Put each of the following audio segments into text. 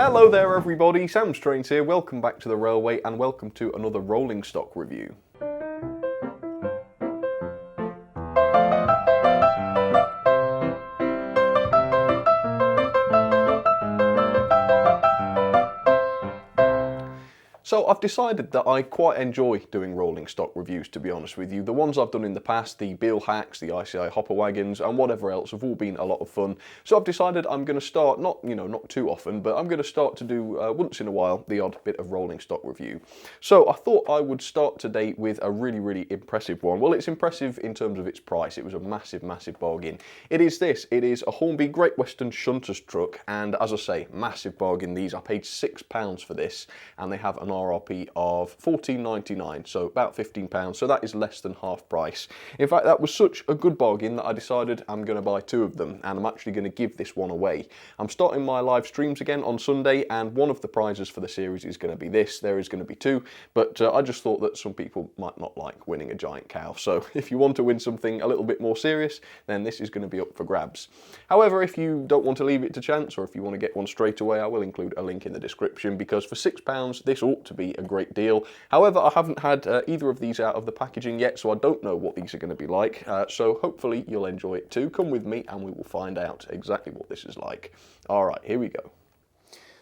Hello there everybody, Sam Strains here, welcome back to the Railway and welcome to another rolling stock review. So I've decided that I quite enjoy doing rolling stock reviews, to be honest with you. The ones I've done in the past, the Beal Hacks, the ICI hopper wagons and whatever else have all been a lot of fun. So I've decided I'm going to start, not too often, but I'm going to start to do once in a while the odd bit of rolling stock review. So I thought I would start today with a really impressive one. Well, it's impressive in terms of its price. It was a massive bargain. It is a Hornby Great Western Shunters Truck, and as I say, massive bargain these. I paid £6 for this and they have an RRP of £14.99, so about £15, so that is less than half price. In fact, that was such a good bargain that I decided I'm going to buy two of them, and I'm actually going to give this one away. I'm starting my live streams again on Sunday, and one of the prizes for the series is going to be this. There is going to be two, but I just thought that some people might not like winning a giant cow, so if you want to win something a little bit more serious, then this is going to be up for grabs. However, if you don't want to leave it to chance, or if you want to get one straight away, I will include a link in the description, because for £6 this ought to be a great deal. However, I haven't had either of these out of the packaging yet, so I don't know what these are going to be like, so hopefully you'll enjoy it too. Come with me and we will find out exactly what this is like. Alright, here we go.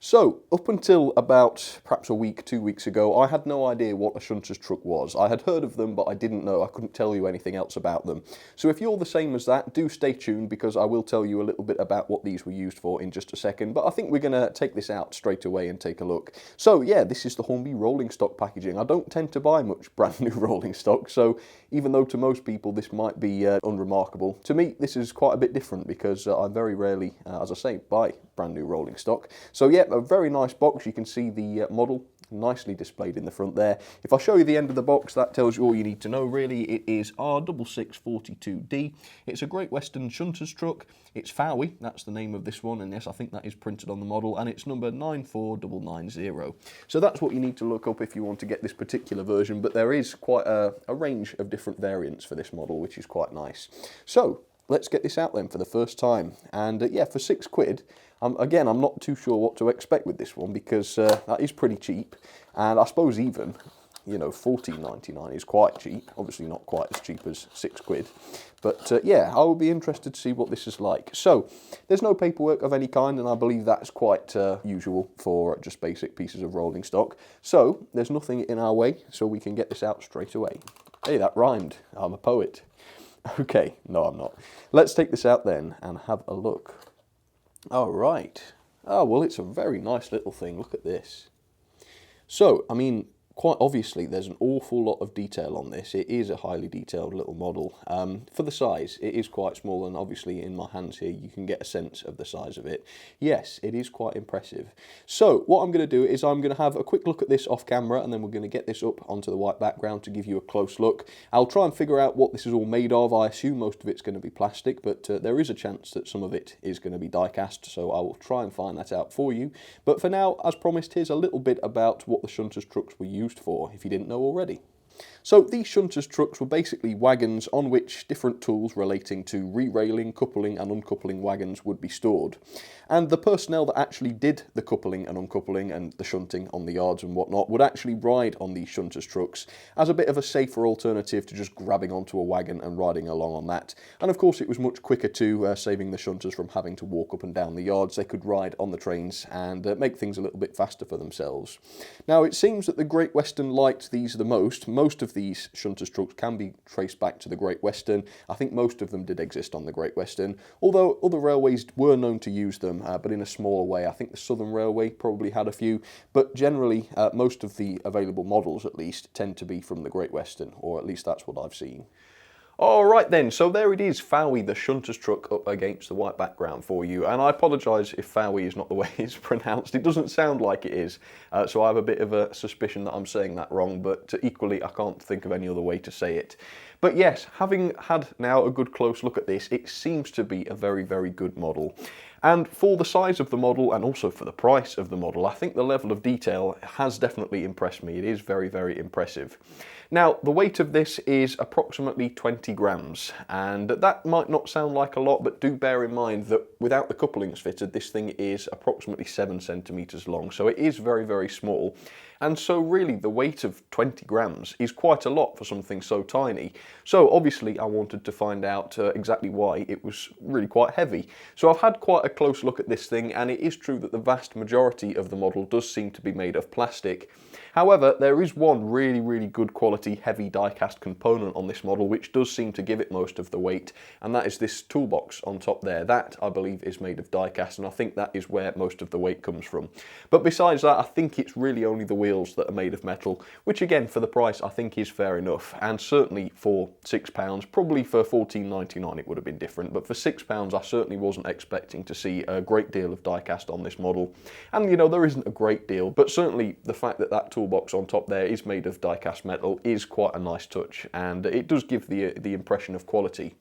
So, up until about perhaps a week, 2 weeks ago, I had no idea what a shunter's truck was. I had heard of them, but I didn't know. I couldn't tell you anything else about them. So if you're the same as that, do stay tuned, because I will tell you a little bit about what these were used for in just a second. But I think we're going to take this out straight away and take a look. So yeah, this is the Hornby rolling stock packaging. I don't tend to buy much brand new rolling stock, so even though to most people this might be unremarkable, to me this is quite a bit different, because I very rarely, as I say, buy brand new rolling stock. So yeah, a very nice box. You can see the model nicely displayed in the front there. If I show you the end of the box, that tells you all you need to know really. It is R6642D. It's a Great Western Shunters Truck. It's Fowie, that's the name of this one, and yes, I think that is printed on the model, and it's number 94990. So that's what you need to look up if you want to get this particular version, but there is quite a range of different variants for this model, which is quite nice. So let's get this out then for the first time, and yeah, for £6. Again, I'm not too sure what to expect with this one, because that is pretty cheap, and I suppose even, £14.99 is quite cheap. Obviously not quite as cheap as £6, but yeah, I would be interested to see what this is like. So there's no paperwork of any kind, and I believe that's quite usual for just basic pieces of rolling stock. So there's nothing in our way, so we can get this out straight away. Hey, that rhymed. I'm a poet. Okay, no, I'm not. Let's take this out then and have a look. All right. Oh, well, it's a very nice little thing. Look at this. So, I mean, quite obviously there's an awful lot of detail on this. It is a highly detailed little model. For the size, it is quite small, and obviously in my hands here you can get a sense of the size of it. Yes, it is quite impressive. So what I'm going to do is I'm going to have a quick look at this off camera, and then we're going to get this up onto the white background to give you a close look. I'll try and figure out what this is all made of. I assume most of it's going to be plastic, but there is a chance that some of it is going to be die cast, so I will try and find that out for you. But for now, as promised, here's a little bit about what the shunters trucks were used for, if you didn't know already. So these shunters trucks were basically wagons on which different tools relating to re-railing, coupling and uncoupling wagons would be stored. And the personnel that actually did the coupling and uncoupling and the shunting on the yards and whatnot would actually ride on these shunters trucks as a bit of a safer alternative to just grabbing onto a wagon and riding along on that. And of course it was much quicker too, saving the shunters from having to walk up and down the yards. They could ride on the trains and make things a little bit faster for themselves. Now it seems that the Great Western liked these the most. Most of these shunters trucks can be traced back to the Great Western. I think most of them did exist on the Great Western, although other railways were known to use them, but in a smaller way. I think the Southern Railway probably had a few, but generally most of the available models at least tend to be from the Great Western, or at least that's what I've seen. Alright then, so there it is, Fowie the Shunters Truck up against the white background for you, and I apologise if Fowie is not the way it's pronounced. It doesn't sound like it is, so I have a bit of a suspicion that I'm saying that wrong, but equally I can't think of any other way to say it. But yes, having had now a good close look at this, it seems to be a very good model. And for the size of the model, and also for the price of the model, I think the level of detail has definitely impressed me. It is very impressive. Now, the weight of this is approximately 20 grams, and that might not sound like a lot, but do bear in mind that without the couplings fitted, this thing is approximately 7 centimeters long, so it is very, very small. And so really the weight of 20 grams is quite a lot for something so tiny. So obviously I wanted to find out exactly why it was really quite heavy. So I've had quite a close look at this thing, and it is true that the vast majority of the model does seem to be made of plastic. However, there is one really, really good quality heavy die-cast component on this model which does seem to give it most of the weight, and that is this toolbox on top there. That, I believe, is made of die-cast, and I think that is where most of the weight comes from. But besides that, I think it's really only the wheels that are made of metal, which again, for the price, I think is fair enough, and certainly for £6, probably for $14.99 it would have been different, but for £6 I certainly wasn't expecting to see a great deal of die-cast on this model. And you know, there isn't a great deal, but certainly the fact that that toolbox on top there is made of die-cast metal is quite a nice touch, and it does give the impression of quality.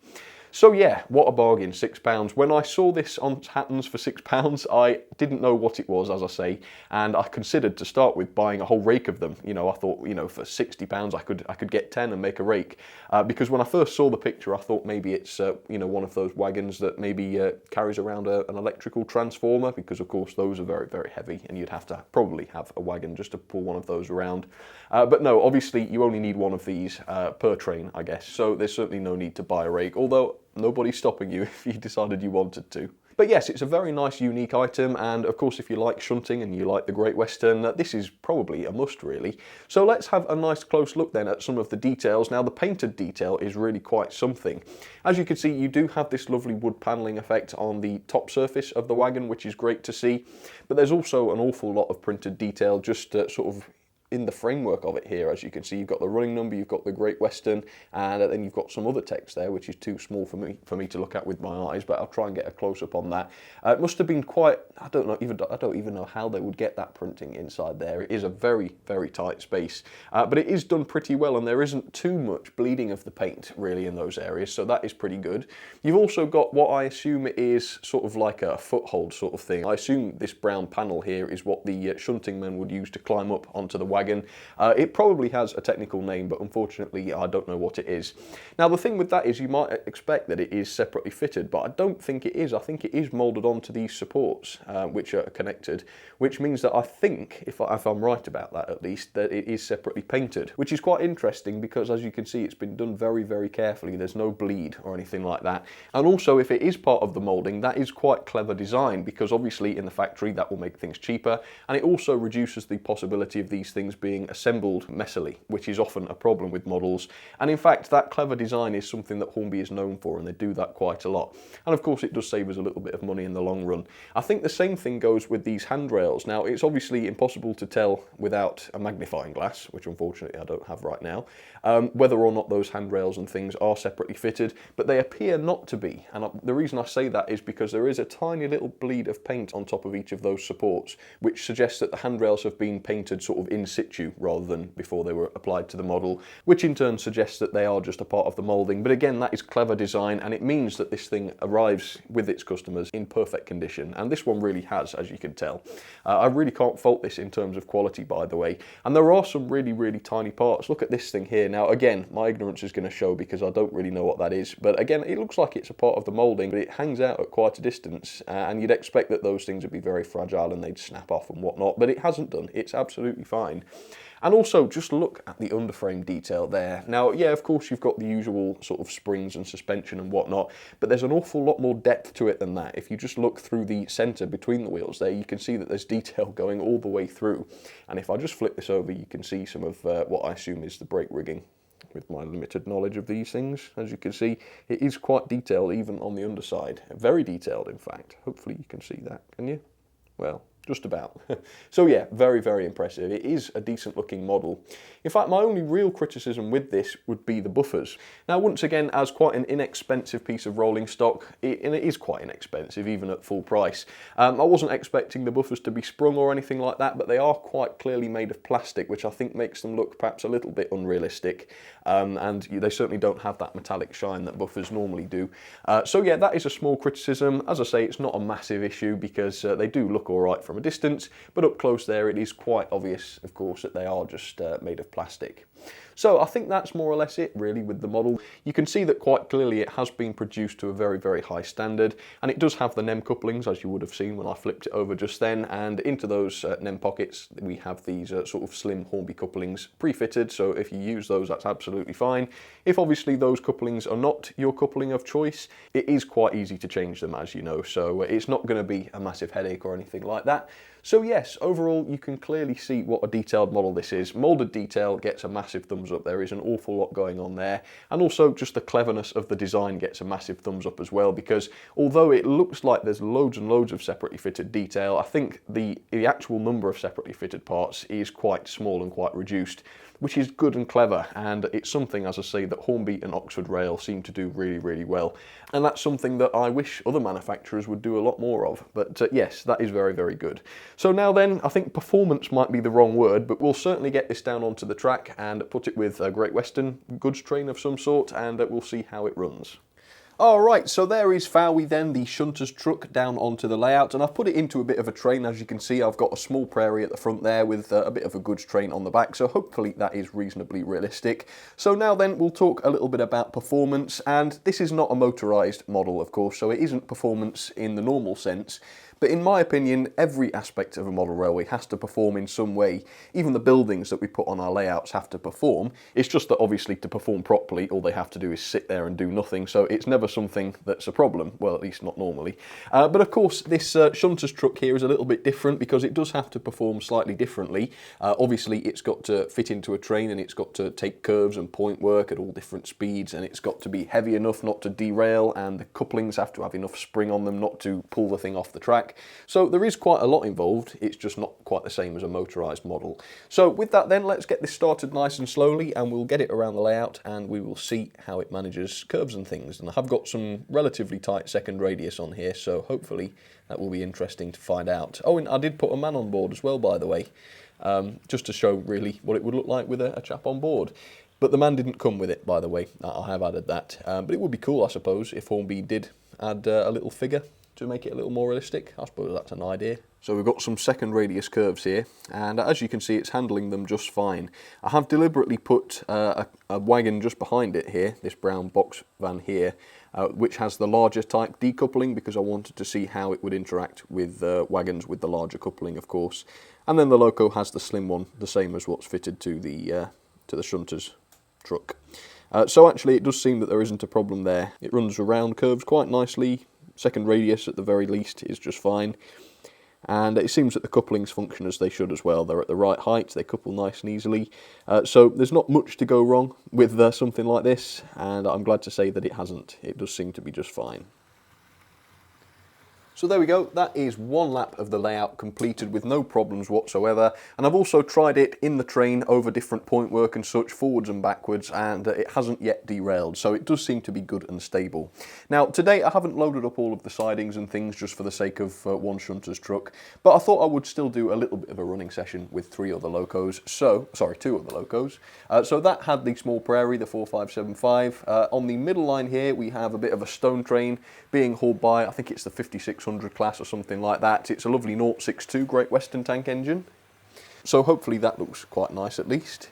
So yeah, what a bargain, £6. When I saw this on Hattons for £6, I didn't know what it was, as I say, and I considered to start with buying a whole rake of them. You know, I thought, you know, for £60 I could get 10 and make a rake, because when I first saw the picture I thought maybe it's you know, one of those wagons that maybe carries around an electrical transformer, because of course those are very, very heavy and you'd have to probably have a wagon just to pull one of those around. But no, obviously you only need one of these per train, I guess, so there's certainly no need to buy a rake, although nobody's stopping you if you decided you wanted to. But yes, it's a very nice, unique item, and of course if you like shunting and you like the Great Western, this is probably a must really. So let's have a nice close look then at some of the details. Now the painted detail is really quite something. As you can see, you do have this lovely wood panelling effect on the top surface of the wagon, which is great to see, but there's also an awful lot of printed detail just sort of in the framework of it here. As you can see, you've got the running number, you've got the Great Western, and then you've got some other text there which is too small for me to look at with my eyes, but I'll try and get a close-up on that. It must have been quite, I don't even know how they would get that printing inside there. It is a very, very tight space, but it is done pretty well, and there isn't too much bleeding of the paint really in those areas, so that is pretty good. You've also got what I assume is sort of like a foothold sort of thing. I assume this brown panel here is what the shunting men would use to climb up onto the wagon. It probably has a technical name, but unfortunately I don't know what it is. Now the thing with that is you might expect that it is separately fitted, but I don't think it is. I think it is moulded onto these supports which are connected, which means that I think, if I'm right about that at least, that it is separately painted, which is quite interesting because as you can see it's been done very, very carefully. There's no bleed or anything like that. And also if it is part of the moulding, that is quite clever design, because obviously in the factory that will make things cheaper, and it also reduces the possibility of these things being assembled messily, which is often a problem with models. And in fact that clever design is something that Hornby is known for, and they do that quite a lot. And of course it does save us a little bit of money in the long run. I think the same thing goes with these handrails. Now it's obviously impossible to tell without a magnifying glass, which unfortunately I don't have right now, whether or not those handrails and things are separately fitted, but they appear not to be. And the reason I say that is because there is a tiny little bleed of paint on top of each of those supports, which suggests that the handrails have been painted sort of in situ rather than before they were applied to the model, which in turn suggests that they are just a part of the moulding. But again, that is clever design, and it means that this thing arrives with its customers in perfect condition, and this one really has, as you can tell. I really can't fault this in terms of quality, by the way, and there are some really, really tiny parts. Look at this thing here. Now again, my ignorance is going to show because I don't really know what that is, but again, it looks like it's a part of the moulding, but it hangs out at quite a distance, and you'd expect that those things would be very fragile and they'd snap off and whatnot, but it hasn't done. It's absolutely fine. And also just look at the underframe detail there. Now, yeah, of course you've got the usual sort of springs and suspension and whatnot, but there's an awful lot more depth to it than that. If you just look through the centre between the wheels there, you can see that there's detail going all the way through. And if I just flip this over, you can see some of what I assume is the brake rigging. With my limited knowledge of these things, as you can see, it is quite detailed even on the underside. Very detailed, in fact. Hopefully you can see that, can you? Well, just about. So yeah, very, very impressive. It is a decent looking model. In fact, my only real criticism with this would be the buffers. Now, once again, as quite an inexpensive piece of rolling stock, and it is quite inexpensive even at full price, I wasn't expecting the buffers to be sprung or anything like that, but they are quite clearly made of plastic, which I think makes them look perhaps a little bit unrealistic, and they certainly don't have that metallic shine that buffers normally do. So yeah, that is a small criticism. As I say, it's not a massive issue because they do look all right from a distance, but up close there it is quite obvious, of course, that they are just made of plastic. So I think that's more or less it really with the model. You can see that quite clearly it has been produced to a very, very high standard, and it does have the NEM couplings, as you would have seen when I flipped it over just then, and into those NEM pockets we have these sort of slim Hornby couplings pre-fitted, so if you use those that's absolutely fine. If obviously those couplings are not your coupling of choice, it is quite easy to change them, as you know, so it's not going to be a massive headache or anything like that. So yes, overall you can clearly see what a detailed model this is. Moulded detail gets a massive thumbs up. There is an awful lot going on there, and also just the cleverness of the design gets a massive thumbs up as well, because although it looks like there's loads and loads of separately fitted detail, I think the actual number of separately fitted parts is quite small and quite reduced, which is good and clever, and it's something, as I say, that Hornby and Oxford Rail seem to do really, really well. And that's something that I wish other manufacturers would do a lot more of. But yes, that is very, very good. So now then, I think performance might be the wrong word, but we'll certainly get this down onto the track and put it with a Great Western goods train of some sort, and we'll see how it runs. Alright, so there is Fowey then, the Shunters Truck, down onto the layout, and I've put it into a bit of a train. As you can see, I've got a small prairie at the front there with a bit of a goods train on the back, so hopefully that is reasonably realistic. So now then, we'll talk a little bit about performance, and this is not a motorised model, of course, so it isn't performance in the normal sense. But in my opinion, every aspect of a model railway has to perform in some way. Even the buildings that we put on our layouts have to perform. It's just that obviously to perform properly, all they have to do is sit there and do nothing, so it's never something that's a problem, well, at least not normally. But of course, this Shunters Truck here is a little bit different because it does have to perform slightly differently. Obviously, it's got to fit into a train, and it's got to take curves and point work at all different speeds, and it's got to be heavy enough not to derail, and the couplings have to have enough spring on them not to pull the thing off the track. So there is quite a lot involved, it's just not quite the same as a motorised model. So with that then, let's get this started nice and slowly, and we'll get it around the layout and we will see how it manages curves and things. And I have got some relatively tight second radius on here, so hopefully that will be interesting to find out. Oh, and I did put a man on board as well, by the way, just to show really what it would look like with a chap on board. But the man didn't come with it, by the way, I have added that. But it would be cool, I suppose, if Hornby did add a little figure to make it a little more realistic. I suppose that's an idea. So we've got some second radius curves here, and as you can see, it's handling them just fine. I have deliberately put a wagon just behind it here, this brown box van here, which has the larger type decoupling, because I wanted to see how it would interact with wagons with the larger coupling, of course. And then the loco has the slim one, the same as what's fitted to the Shunters Truck. So actually, it does seem that there isn't a problem there. It runs around curves quite nicely. Second radius at the very least is just fine, and it seems that the couplings function as they should as well. They're at the right height, they couple nice and easily, so there's not much to go wrong with something like this, and I'm glad to say that it hasn't. It does seem to be just fine. So there we go, that is one lap of the layout completed with no problems whatsoever, and I've also tried it in the train over different point work and such, forwards and backwards, and it hasn't yet derailed, so it does seem to be good and stable. Now today I haven't loaded up all of the sidings and things just for the sake of one Shunters Truck, but I thought I would still do a little bit of a running session with two other locos. So that had the small prairie, the 4575. On the middle line here we have a bit of a stone train being hauled by, I think it's the 5600 class or something like that. It's a lovely 062 Great Western tank engine, so hopefully that looks quite nice at least.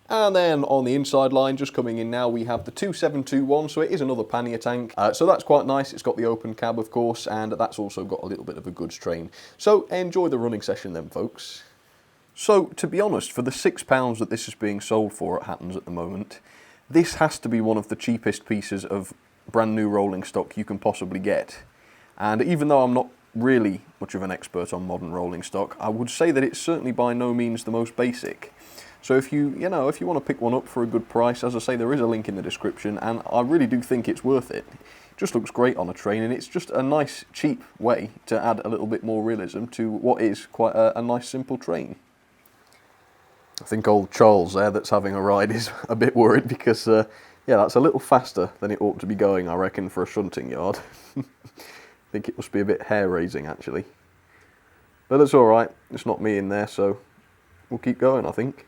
And then on the inside line, just coming in now, we have the 2721, so it is another pannier tank, so that's quite nice. It's got the open cab, of course, and that's also got a little bit of a goods train. So enjoy the running session then, folks. So to be honest, for the £6 that this is being sold for at Hatton's at the moment, this has to be one of the cheapest pieces of brand new rolling stock you can possibly get. And even though I'm not really much of an expert on modern rolling stock, I would say that it's certainly by no means the most basic. So if you want to pick one up for a good price, as I say, there is a link in the description, and I really do think it's worth it. It just looks great on a train, and it's just a nice, cheap way to add a little bit more realism to what is quite a nice, simple train. I think old Charles there that's having a ride is a bit worried because, yeah, that's a little faster than it ought to be going, I reckon, for a shunting yard. I think it must be a bit hair-raising, actually. But that's alright, it's not me in there, so we'll keep going, I think.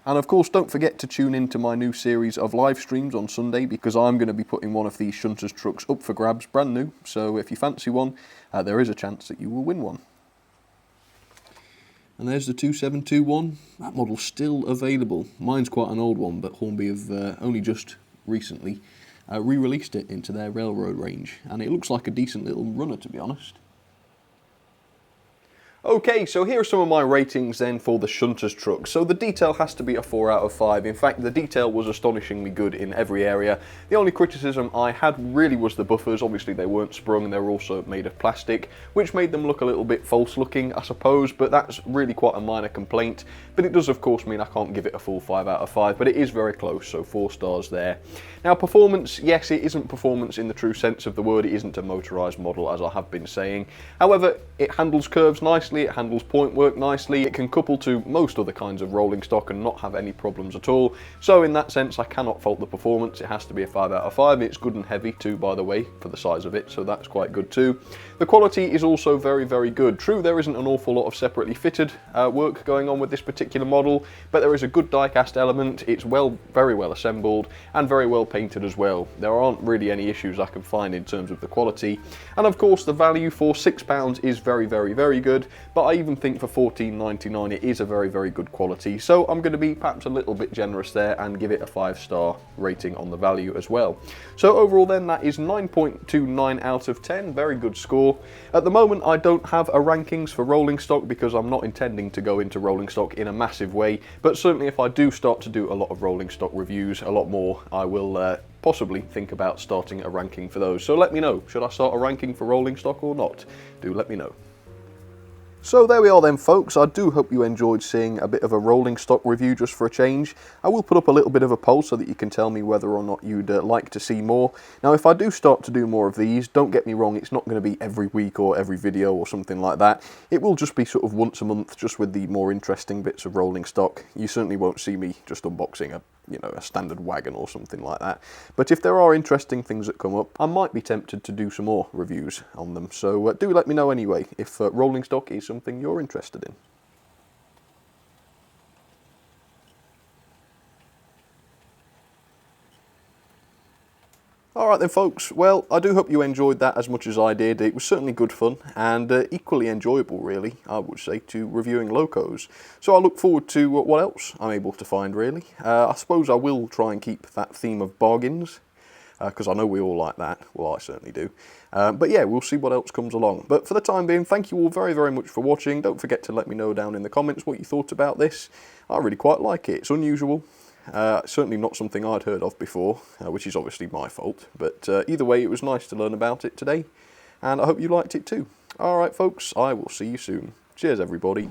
And of course, don't forget to tune in to my new series of live streams on Sunday, because I'm going to be putting one of these Shunters trucks up for grabs, brand new. So if you fancy one, there is a chance that you will win one. And there's the 2721. That model's still available. Mine's quite an old one, but Hornby have only just recently re-released it into their railroad range, and it looks like a decent little runner, to be honest. Okay, so here are some of my ratings then for the Shunters Truck. So the detail has to be a 4 out of 5. In fact, the detail was astonishingly good in every area. The only criticism I had really was the buffers. Obviously they weren't sprung and they were also made of plastic, which made them look a little bit false looking, I suppose, but that's really quite a minor complaint. But it does of course mean I can't give it a full 5 out of 5, but it is very close, so 4 stars there. Now performance, yes, it isn't performance in the true sense of the word. It isn't a motorised model, as I have been saying. However, it handles curves nicely, it handles point work nicely, it can couple to most other kinds of rolling stock and not have any problems at all. So in that sense I cannot fault the performance. It has to be a 5 out of 5. It's good and heavy too, by the way, for the size of it, so that's quite good too. The quality is also very, very good. True, there isn't an awful lot of separately fitted work going on with this particular model, but there is a good die-cast element. It's very well assembled and very well painted as well. There aren't really any issues I can find in terms of the quality. And of course the value for £6 is very, very, very good, but I even think for $14.99 it is a very, very good quality. So I'm going to be perhaps a little bit generous there and give it a 5-star rating on the value as well. So overall then, that is 9.29 out of 10, very good score. At the moment I don't have a rankings for rolling stock because I'm not intending to go into rolling stock in a massive way, but certainly if I do start to do a lot of rolling stock reviews, a lot more, I will possibly think about starting a ranking for those. So let me know, should I start a ranking for rolling stock or not? Do let me know. So there we are then folks, I do hope you enjoyed seeing a bit of a rolling stock review just for a change. I will put up a little bit of a poll so that you can tell me whether or not you'd like to see more. Now if I do start to do more of these, don't get me wrong, it's not going to be every week or every video or something like that. It will just be sort of once a month, just with the more interesting bits of rolling stock. You certainly won't see me just unboxing a standard wagon or something like that. But if there are interesting things that come up, I might be tempted to do some more reviews on them. So do let me know anyway if rolling stock is something you're interested in. Alright then folks, well I do hope you enjoyed that as much as I did. It was certainly good fun and equally enjoyable really, I would say, to reviewing locos. So I look forward to what else I'm able to find really. I suppose I will try and keep that theme of bargains, because I know we all like that, well I certainly do. But yeah, we'll see what else comes along. But for the time being, thank you all very, very much for watching. Don't forget to let me know down in the comments what you thought about this. I really quite like it, it's unusual. Certainly not something I'd heard of before, which is obviously my fault, but either way it was nice to learn about it today, and I hope you liked it too. Alright folks, I will see you soon. Cheers everybody.